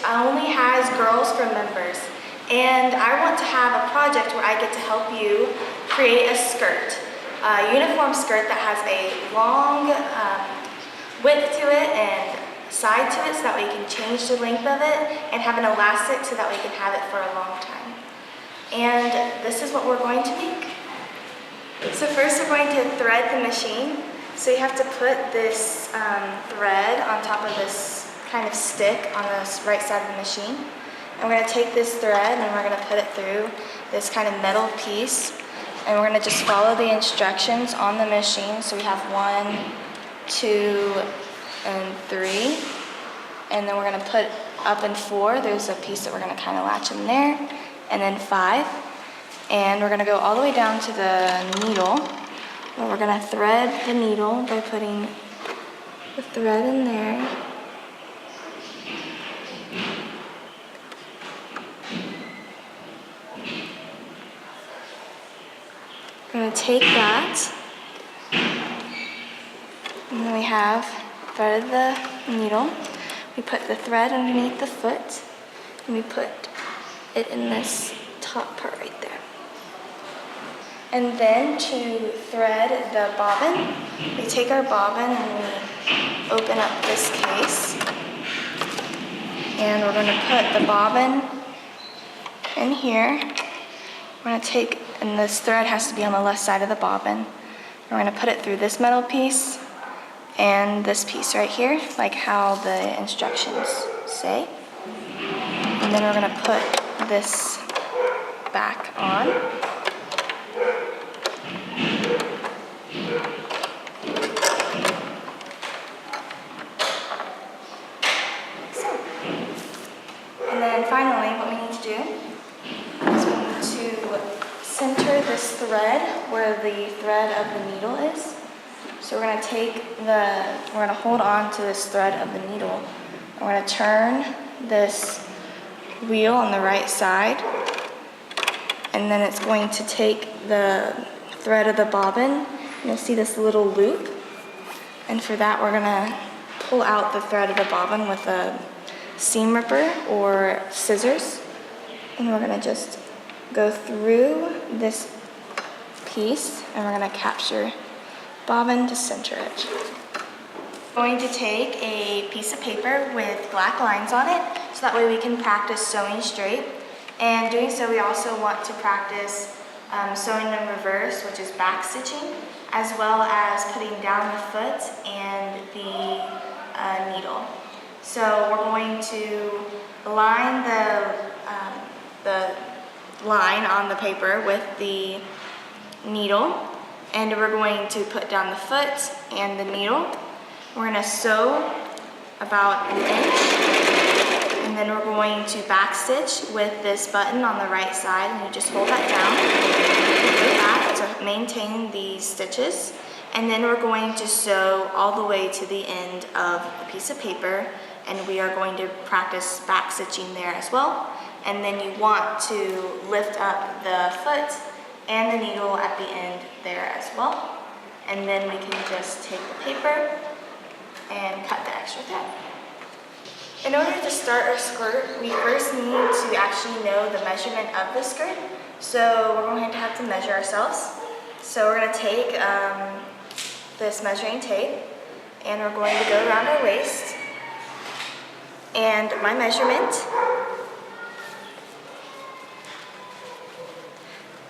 only has girls for members. And I want to have a project where I get to help you create a skirt, a uniform skirt that has a long width to it and side to it so that way you can change the length of it, and have an elastic so that way you can have it for a long time. And this is what we're going to make. So first we're going to thread the machine. So you have to put this thread on top of this kind of stick on the right side of the machine. And we're going to take this thread and we're going to put it through this kind of metal piece. And we're going to just follow the instructions on the machine. So we have 1, 2, and 3. And then we're going to put up in 4. There's a piece that we're going to kind of latch in there. And then 5. And we're going to go all the way down to the needle. Where we're going to thread the needle by putting the thread in there. We're going to take that, and then we have threaded the needle. We put the thread underneath the foot, and we put it in this top part right there. And then to thread the bobbin, we take our bobbin and we open up this case. And we're going to put the bobbin in here. We're going to take, and this thread has to be on the left side of the bobbin. We're going to put it through this metal piece and this piece right here, like how the instructions say. And then we're going to put this back on. And then finally, what we need to do is we need to center this thread where the thread of the needle is. So we're going to we're going to hold on to this thread of the needle. And we're going to turn this wheel on the right side. And then it's going to take the thread of the bobbin. You'll see this little loop. And for that, we're going to pull out the thread of the bobbin with a seam ripper or scissors. And we're going to just go through this piece, and we're going to capture bobbin to center it. We're going to take a piece of paper with black lines on it, so that way we can practice sewing straight. And doing so, we also want to practice sewing in reverse, which is back stitching, as well as putting down the foot and the needle. So we're going to align the line on the paper with the needle, and we're going to put down the foot and the needle. We're going to sew about 1 inch, and then we're going to back stitch with this button on the right side, and you just hold that down to maintain these stitches. And then we're going to sew all the way to the end of the piece of paper, and we are going to practice back stitching there as well. And then you want to lift up the foot and the needle at the end there as well. And then we can just take the paper and cut the extra thread. In order to start our skirt, we first need to actually know the measurement of the skirt. So we're going to have to measure ourselves. So we're going to take this measuring tape, and we're going to go around our waist. And my measurement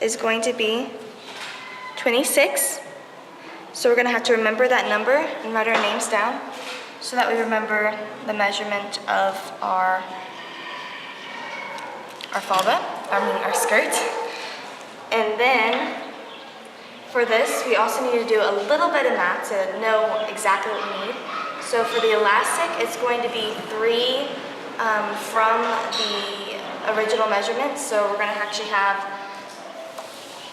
is going to be 26. So we're going to have to remember that number and write our names down so that we remember the measurement of our our skirt. And then for this, we also need to do a little bit of math to know exactly what we need. So for the elastic, it's going to be 3 from the original measurement. So we're going to actually have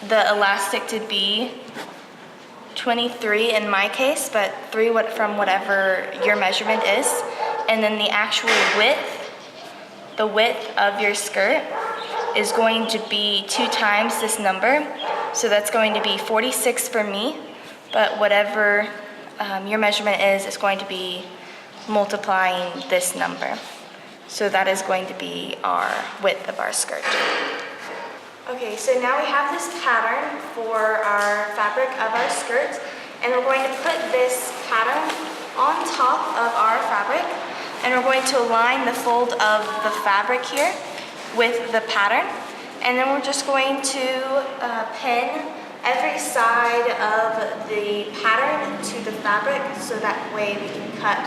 the elastic to be 23 in my case, but 3 from whatever your measurement is. And then the actual width, the width of your skirt is going to be 2 times this number. So that's going to be 46 for me, but whatever your measurement is going to be multiplying this number. So that is going to be our width of our skirt. Okay, so now we have this pattern for our fabric of our skirt, and we're going to put this pattern on top of our fabric, and we're going to align the fold of the fabric here with the pattern, and then we're just going to pin every side of the pattern to the fabric so that way we can cut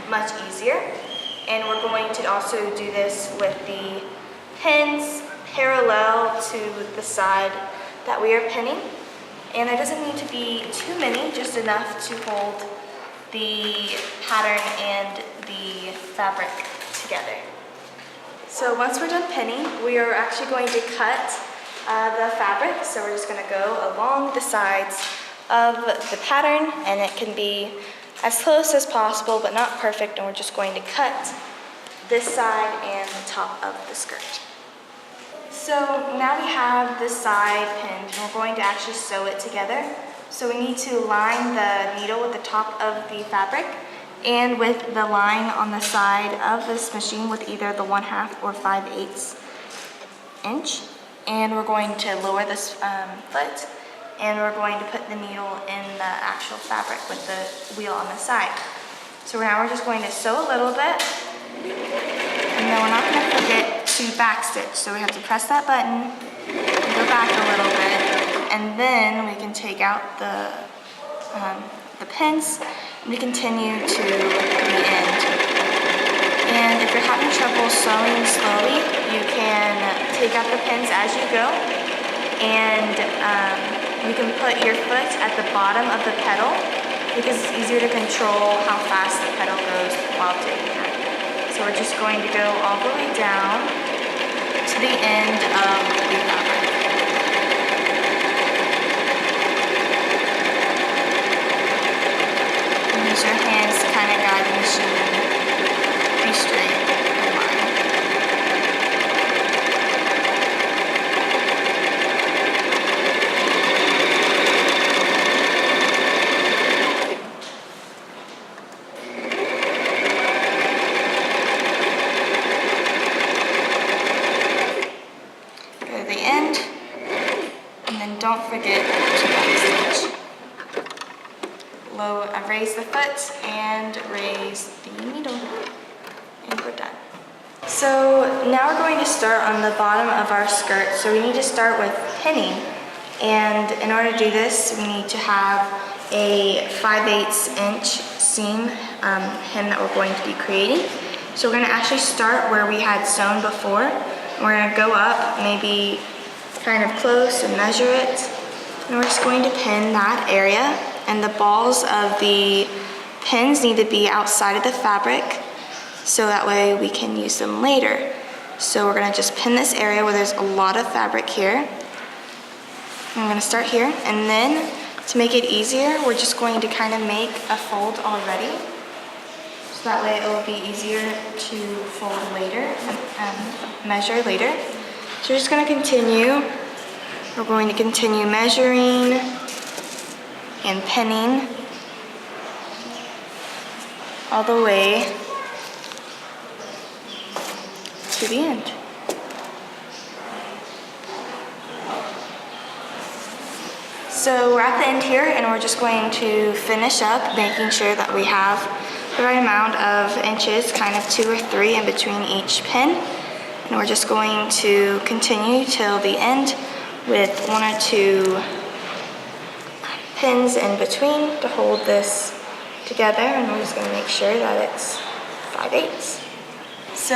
much easier. And we're going to also do this with the pins parallel to the side that we are pinning. And there doesn't need to be too many, just enough to hold the pattern and the fabric together. So once we're done pinning, we are actually going to cut the fabric. So we're just going to go along the sides of the pattern, and it can be as close as possible but not perfect, and we're just going to cut this side and the top of the skirt. So now we have this side pinned, and we're going to actually sew it together. So we need to line the needle with the top of the fabric and with the line on the side of this machine with either the 1/2 or 5/8 inch. And we're going to lower this foot, and we're going to put the needle in the actual fabric with the wheel on the side. So now we're just going to sew a little bit, and then we're not going to forget to back stitch. So we have to press that button, go back a little bit, and then we can take out the pins, and we continue to the end. And if you're having trouble sewing slowly, you can take out the pins as you go, and you can put your foot at the bottom of the pedal because it's easier to control how fast the pedal goes while doing that. So we're just going to go all the way down to the end of the fabric. And use your hands to kind of guide the machine. Be straight in line. Go to the end, and then don't forget to backstitch. Raise the foot and raise the needle. And we're done. So now we're going to start on the bottom of our skirt. So we need to start with pinning. And in order to do this, we need to have a 5/8 inch seam hem that we're going to be creating. So we're going to actually start where we had sewn before. We're going to go up, maybe kind of close, and measure it. And we're just going to pin that area. And the balls of the pins need to be outside of the fabric, so that way we can use them later. So we're gonna just pin this area where there's a lot of fabric here. I'm gonna start here, and then to make it easier, we're just going to kind of make a fold already. So that way it will be easier to fold later and measure later. So we're just gonna continue. We're going to continue measuring and pinning all the way to the end. So we're at the end here, and we're just going to finish up making sure that we have the right amount of inches, kind of 2 or 3 in between each pin. And we're just going to continue till the end with 1 or 2 pins in between to hold this together, and we're just going to make sure that it's 5/8. So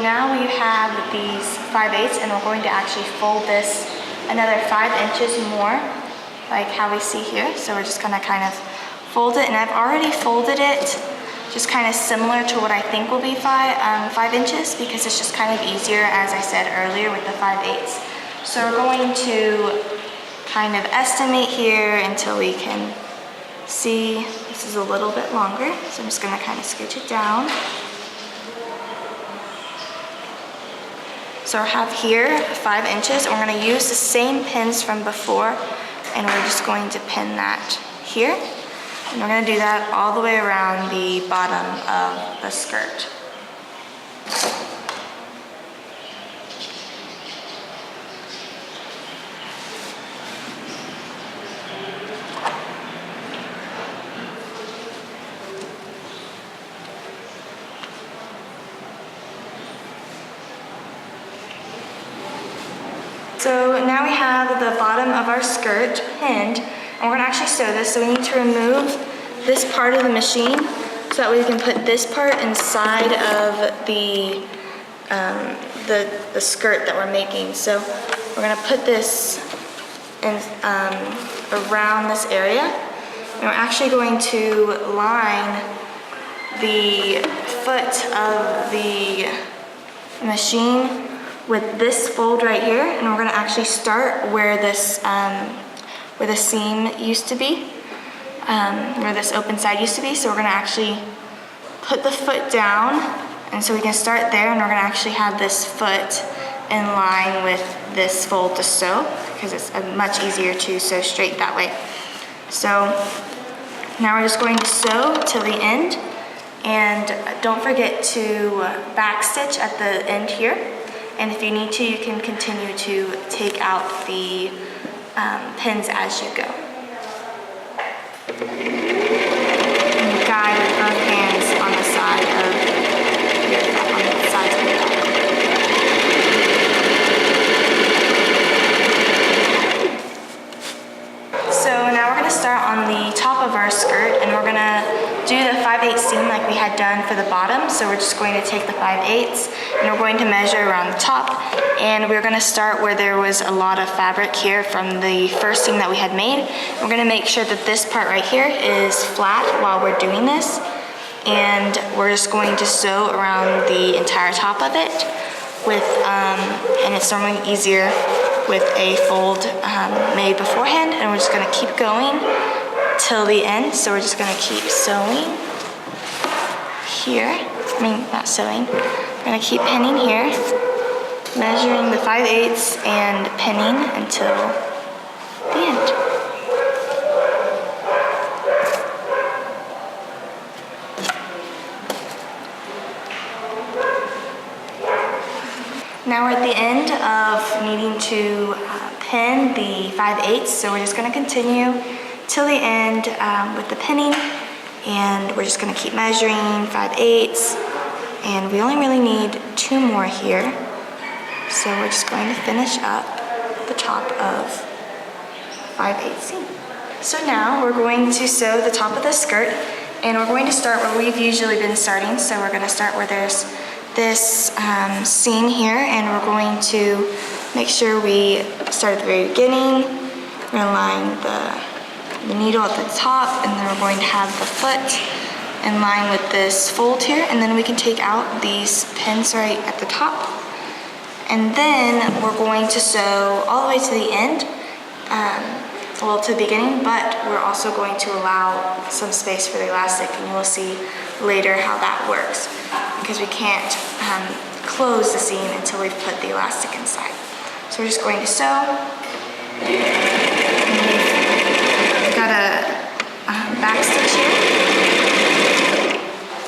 now we have these 5/8, and we're going to actually fold this another 5 inches more, like how we see here. So we're just going to kind of fold it, and I've already folded it just kind of similar to what I think will be 5 inches, because it's just kind of easier, as I said earlier, with the 5/8. So we're going to kind of estimate here until we can see this is a little bit longer. So I'm just going to kind of sketch it down. So I have here 5 inches, and we're going to use the same pins from before, and we're just going to pin that here. And we're going to do that all the way around the bottom of the skirt. So now we have the bottom of our skirt pinned, and we're gonna actually sew this, so we need to remove this part of the machine so that way we can put this part inside of the skirt that we're making. So we're gonna put this in, around this area, and we're actually going to line the foot of the machine with this fold right here, and we're gonna actually start where this where the seam used to be, where this open side used to be. So we're gonna actually put the foot down, and so we can start there, and we're gonna actually have this foot in line with this fold to sew, because it's much easier to sew straight that way. So now we're just going to sew till the end, and don't forget to backstitch at the end here. And if you need to, you can continue to take out the pins as you go. And guide with both hands on the side of the sides of the back. So now we're going to start on the top of our skirt, and we're going to do the 5/8 seam like we had done for the bottom. So we're just going to take the 5/8 and we're going to measure around the top, and we're going to start where there was a lot of fabric here from the first seam that we had made. We're going to make sure that this part right here is flat while we're doing this, and we're just going to sew around the entire top of it with, and it's normally easier with a fold made beforehand, and we're just going to keep going till the end. So we're just going to keep sewing here. I mean, not sewing. We're going to keep pinning here, measuring the 5/8 and pinning until the end. Now we're at the end of needing to pin the 5/8, so we're just going to continue till the end with the pinning, and we're just going to keep measuring 5/8, and we only really need 2 more here. So we're just going to finish up the top of 5/8 seam. So now we're going to sew the top of the skirt, and we're going to start where we've usually been starting. So we're going to start where there's this seam here, and we're going to make sure we start at the very beginning. We're going to line the needle at the top, and then we're going to have the foot in line with this fold here, and then we can take out these pins right at the top, and then we're going to sew all the way to the end, well, to the beginning, but we're also going to allow some space for the elastic, and you will see later how that works, because we can't close the seam until we've put the elastic inside. So we're just going to sew. We've got a back stitch here,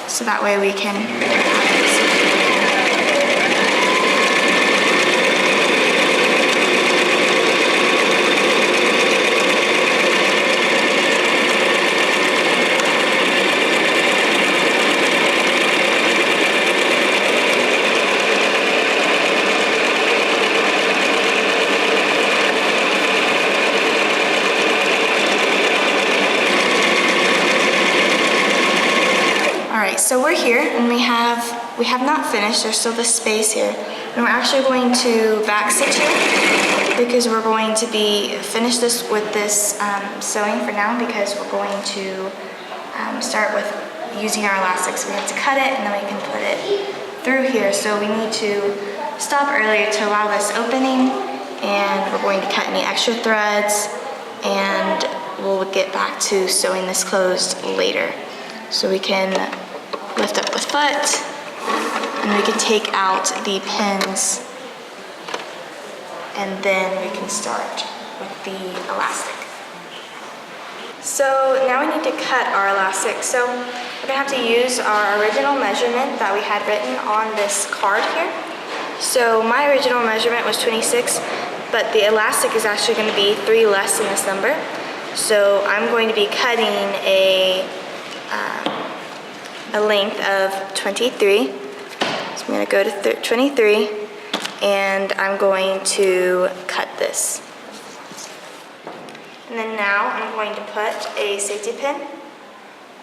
so that way we can have this. So we're here, and we have not finished. There's still this space here, and we're actually going to back stitch here, because we're going to finish this with this sewing for now, because we're going to start with using our elastic. So we have to cut it, and then we can put it through here. So we need to stop earlier to allow this opening, and we're going to cut any extra threads, and we'll get back to sewing this closed later. So we can lift up the foot, and we can take out the pins, and then we can start with the elastic. So now we need to cut our elastic. So we're gonna have to use our original measurement that we had written on this card here. So my original measurement was 26, but the elastic is actually gonna be 3 less than this number. So I'm going to be cutting a length of 23. So I'm going to go to 23, and I'm going to cut this. And then now I'm going to put a safety pin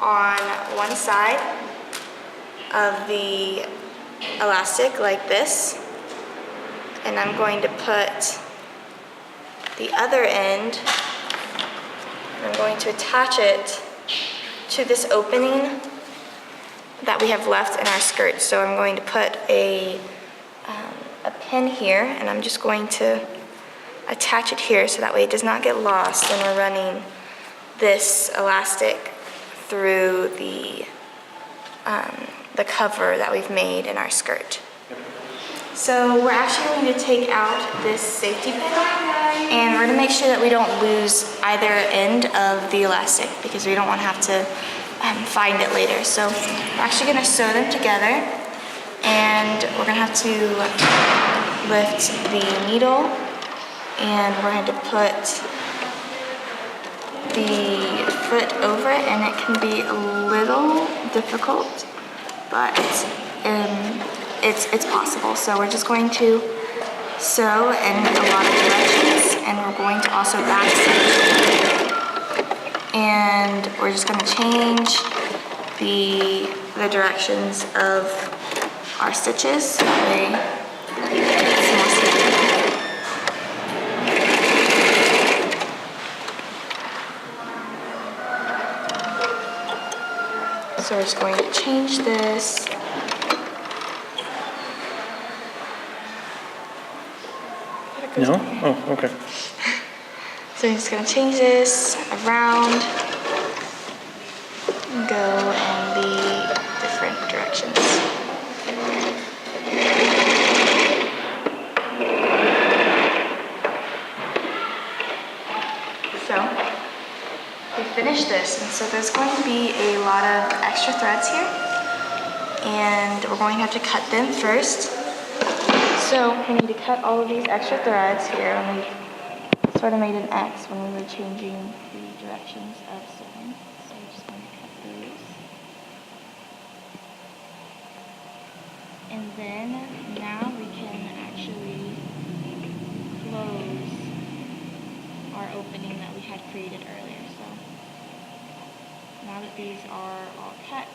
on one side of the elastic like this. And I'm going to put the other end, I'm going to attach it to this opening that we have left in our skirt. So I'm going to put a pin here, and I'm just going to attach it here so that way it does not get lost when we're running this elastic through the cover that we've made in our skirt. So we're actually going to take out this safety pin, and we're going to make sure that we don't lose either end of the elastic because we don't want to have to find it later. So we're actually going to sew them together, and we're going to have to lift the needle, and we're going to put the foot over it, and it can be a little difficult, but it's possible. So we're just going to sew in a lot of directions, and we're going to also back stitch. And we're just going to change the directions of our stitches so that way it's more stable. So we're just going to change this. No? Oh, okay. So I'm just going to change this around and go in the different directions. So we finished this, and so there's going to be a lot of extra threads here, and we're going to have to cut them first. So we need to cut all of these extra threads here, and we sort of made an X when we were changing the directions of sewing. So we're just going to cut those. And then now we can actually close our opening that we had created earlier. So now that these are all cut,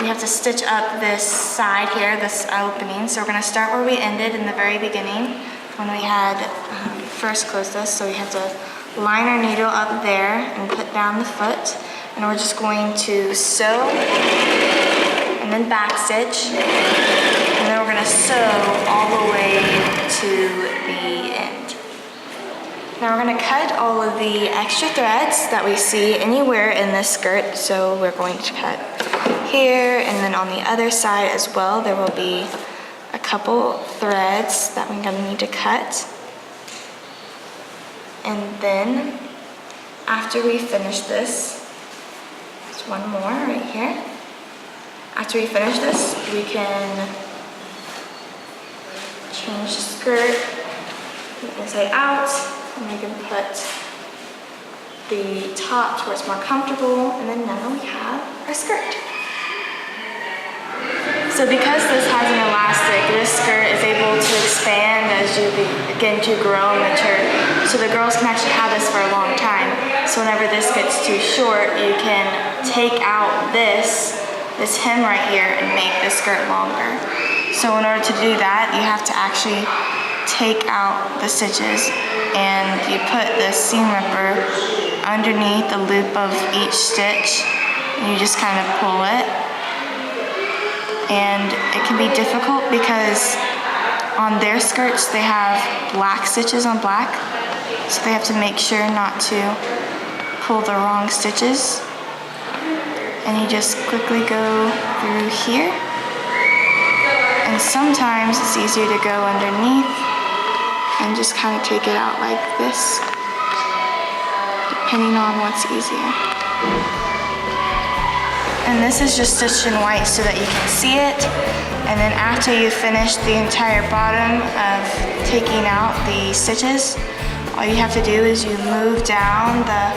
we have to stitch up this side here, this opening. So we're going to start where we ended in the very beginning when we had first closed this. So we have to line our needle up there and put down the foot. And we're just going to sew and then back stitch. And then we're going to sew all the way to the end. Now we're going to cut all of the extra threads that we see anywhere in this skirt. So we're going to cut here, and then on the other side as well, there will be a couple threads that we're going to need to cut. And then after we finish this, there's one more right here. After we finish this, we can change the skirt inside out, and we can put the top to where it's more comfortable, and then now we have our skirt. So because this has an elastic, this skirt is able to expand as you begin to grow and mature. So the girls can actually have this for a long time. So whenever this gets too short, you can take out this hem right here and make the skirt longer. So in order to do that, you have to actually take out the stitches, and you put the seam ripper underneath the loop of each stitch, and you just kind of pull it. And it can be difficult because on their skirts they have black stitches on black, so they have to make sure not to pull the wrong stitches. And you just quickly go through here, and sometimes it's easier to go underneath and just kind of take it out like this, depending on what's easier. And this is just stitched in white so that you can see it. And then after you finish the entire bottom of taking out the stitches, all you have to do is you move down the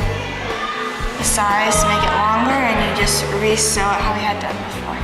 size to make it longer, and you just re-sew it how we had done before.